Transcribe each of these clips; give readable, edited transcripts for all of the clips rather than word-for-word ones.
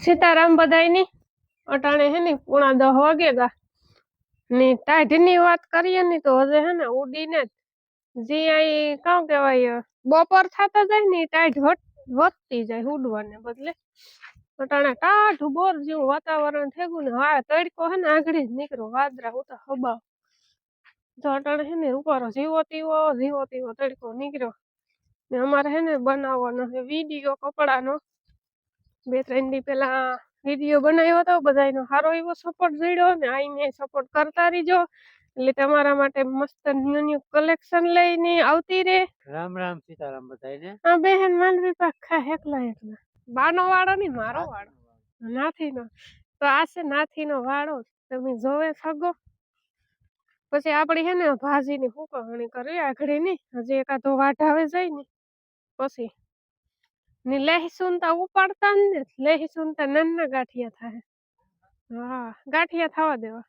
सीताराम बधाई अटाणे है नी 9:30 वागेगा नी टाढ़ी बात करिए नी तो हजे है ने उड़ी ने जी आई कां केवाय बपोर थता जाय नी टाढ़ વધતી જાય ઉડવાને બદલે અટાણે ટાઢું બોર જેવું વાતાવરણ થેગું ને હા તડકો હે ને આગળી જ નીકળ્યો વાદરા ઉતા હબા તો અટાણે હે ને ઉપર જીવો તેવો તડકો નીકળ્યો ને અમારે હે ને બનાવવાનો છે વિડીયો કપડાનો 2-3 દી પેલા વિડીયો બનાવ્યો હતો બધાયનો સારો એવો સપોર્ટ મળ્યો ને આઈને સપોર્ટ કરતા રહીજો એટલે તમારા માટે મસ્ત ન્યુ કલેક્શન લઈને આવતી રે રામ રામ સીતારામ બધાયને આ બહેન માનવી પાખા એકલા બાનો વાળો ની મારો વાળો નાથીનો તો આ છે નાથીનો વાળો તમે જોવે સગો પછી આપડી હે ને ભાજીની હુકવણી કરી આઘડી ની હજી એકાદો વાઢાવે જાય ને પછી ની લહેસુન તા ઉપાડતા ને લહેસુન તા નાના ગાંઠિયા થાય હા ગાંઠિયા થવા દેવા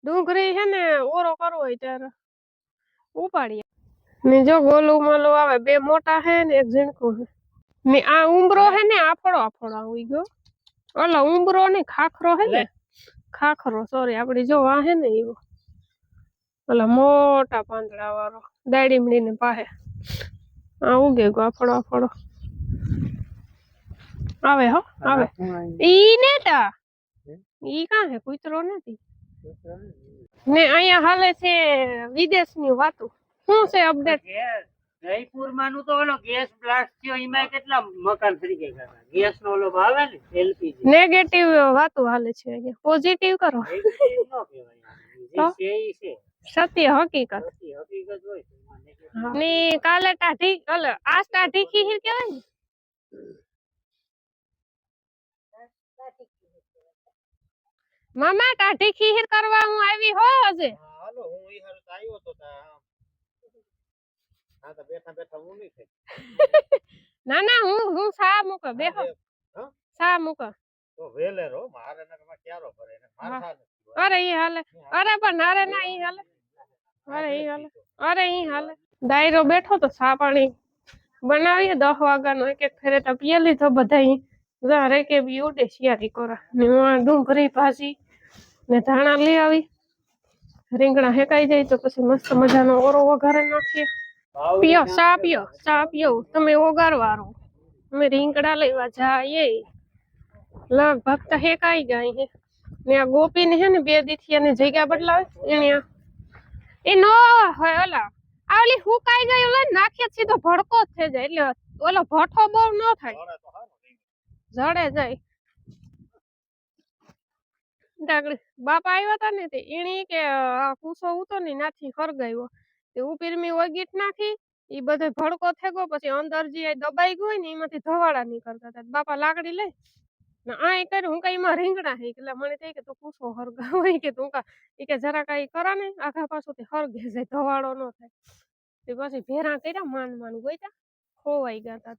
ડુંગળી હે ને ઓરો કરવો હોય ત્યારે ઉપાડીએ ને જો ગોલું મોલું આવે 2 મોટા હે ને 1 ઝીણકું હે ને આ ઉંબરો હે ને આફળો આવી ગયો ઓલો ઉંબરો ને ખાખરો હે ને ખાખરો સોરી આપડી જો આ હે ને એવો ઓલા મોટા પાંદડા વાળો દાડીમડી ને પાસે આ ઉગે ગયો આફળો આવે હો આવે ઈ નેટા ઈ કાં હે કૂતરો નથી ને અહીંયા હાલે છે વિદેશની વાતો શું છે અપડેટ જયપુર માનું તો ઓલો ગેસ બ્લાસ્ટ થયો એમાં કેટલા મકાન થઈ ગયા ગેસ નો ઓલો આવે ને એલપીજી નેગેટિવ વાતો હાલે છે અહીંયા પોઝિટિવ કરો નેગેટિવ નો કહેવાય જે છે સત્ય હકીકત હોય ને કાલે ટાઢી ઓલે આ ટાઢી ખીર કહેવાય ને મામા ટાઢી ખીર કરવા હું આવી હો હજે હાલો હું ઈ હારું તો આવ્યો તો હા તો બેઠા હું નહીં થઈ ના હું સા મૂકો બેહો સા મૂકો તો વેલે રો મારે નકમાં ક્યારો કરે ને માર અરે ઈ હાલે અરે પણ નારે ના ઈ હાલે અરે ઈ હાલે દાયરો બેઠો તો સા પાણી બનાવીએ 10 વાગ્યાનો એક ફેરે તો પીએ લીધો બધાય જારે કે બી ઉડે શિયારી કોરા ને ડુંગળી ભાજી ને ધાણા લઈ આવી રીંગણા હેકાઈ જાય તો પછી મસ્ત મજાનો ઓરો વઘારે નાખીએ ચા પીઓ તમે ઓગારવારો અમે રીંગણા લેવા જાય લગભગ તો હેકાઈ જાય હે ને આ ગોપી ને હે ને 2 દીથી એને જગ્યા બદલાવે એને એ નો હોય ઓલા આ ઓલી હુકાઈ ગઈ ઓલા નાખીએ સીધો ભડકો જ થઈ જાય એટલે ઓલો ભઠ્ઠો બહુ ન થાય જડે જાય ડાગડી બાપા આવ્યા હતા ને તે એણી કે આ કૂસો ઉતો ને નાથી ખરગાવ્યો તે ઉપીરમી ઓગીટ નાખી ઈ બધે ભડકો થેગો પછી અંદર જે દબાઈ ગયો ને એમાંથી ધવાડા નીકળતા હતા બાપા લાકડી લઈ ને આ કર્યું હું કઈ એમાં રીંગણા હે એટલે મને થઈ કે તું કૂસો હરગાવ કે તું કા ઈ કે જરા કઈ કરા ને આખા પાછો તે હરગે જાય ધવાડો ન થાય તે પછી ભેરા કર્યા માન ગોઈતા ખોવાઈ ગયા તા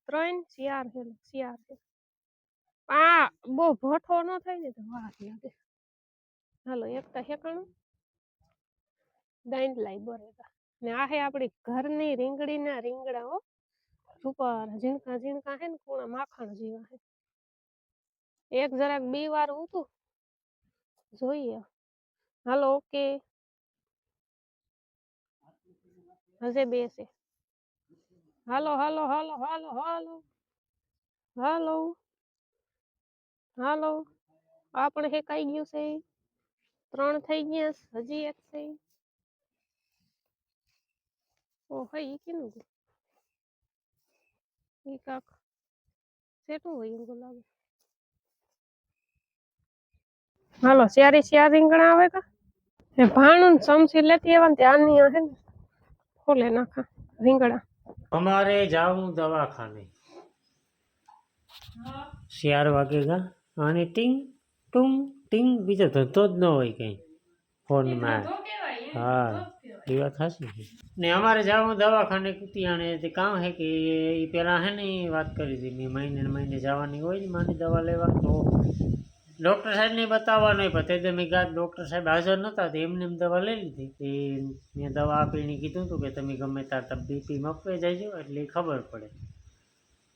3 4 છે આ બહુ ભઠ્ઠો ન થાય ને તો વાર લાગે હાલો એક તો હેકાણું દાઈન લાઈ બરેગા ને આ હે આપડી ઘરની રીંગણીના રીંગણા હો ઉપર ઝીણકા હે ને કોણા માખણ જેવા હે એક જરાક બી વાર ઉતું જોઈએ હાલો ઓકે હજે 2 છે હાલો આપણે હેકાઈ ગયું છે 3 થઈ ગયા હજી 1 છે ઓ હઈ કીનું ઈ કાક સેટું હોય એવું લાગે હાલો ચાર રીંગણા આવે કા એ ભાણું ચમચી લેતી આવન તે આની હે ને ફોલે નાખા રીંગણા અમારે જાવું દવાખાને 4 વાગેગા અને ટીંગ ટુંગ ટીંગ બીજો ધંધો જ ન હોય કઈ ફોનમાં હા એ વાત સાચી ને અમારે જાવું દવાખાને કુતિયાણે તે કામ હે કે એ પેલા હે ને વાત કરી હતી મેં મહિને જવાની હોય ને માની દવા લેવા તો ડૉક્ટર સાહેબને બતાવવાનો પણ તે મેં ડૉક્ટર સાહેબ હાજર નહોતા તો એમને એમ દવા લઈ લીધી તે મેં દવા આપીને કીધું હતું કે તમે ગમે ત્યારે બીપી મપવે જજો એટલે ખબર પડે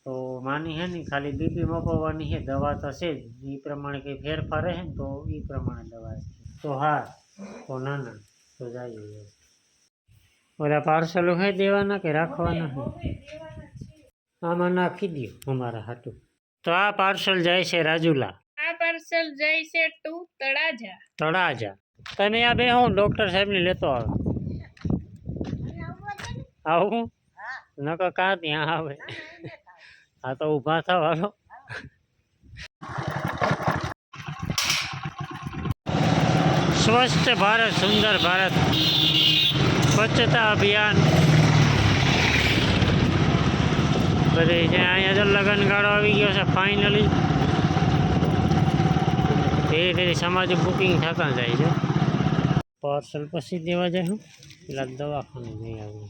તો માની હે ને ખાલી બીપી મપાવવાની છે દવા તો છે જ એ પ્રમાણે કંઈ ફેરફાર રહે ને તો એ પ્રમાણે દવા છે તો હા તો ના ના તો જાય બધા પાર્સલો હે દેવાના કે રાખવાના હે આમાં નાખી દો અમારા હાટું તો આ પાર્સલ જાય છે રાજુલા આ પાર્સલ જાય છે ટુ તળાજા તળાજા તમે આ બે હું ડૉક્ટર સાહેબને લેતો આવે આવું નકર કા ત્યાં આવે હા તો ઊભા થાવ હાલો સ્વચ્છ ભારત સુંદર ભારત સ્વચ્છતા અભિયાન બધે જ્યાં અહીંયા તો લગ્નગાળો આવી ગયો છે ફાઇનલી ધીરે ધીરે સમાજ બુકિંગ થતા જાય છે પાર્સલ પછી દેવા જાય હું પેલા દવાખાને જઈ આવું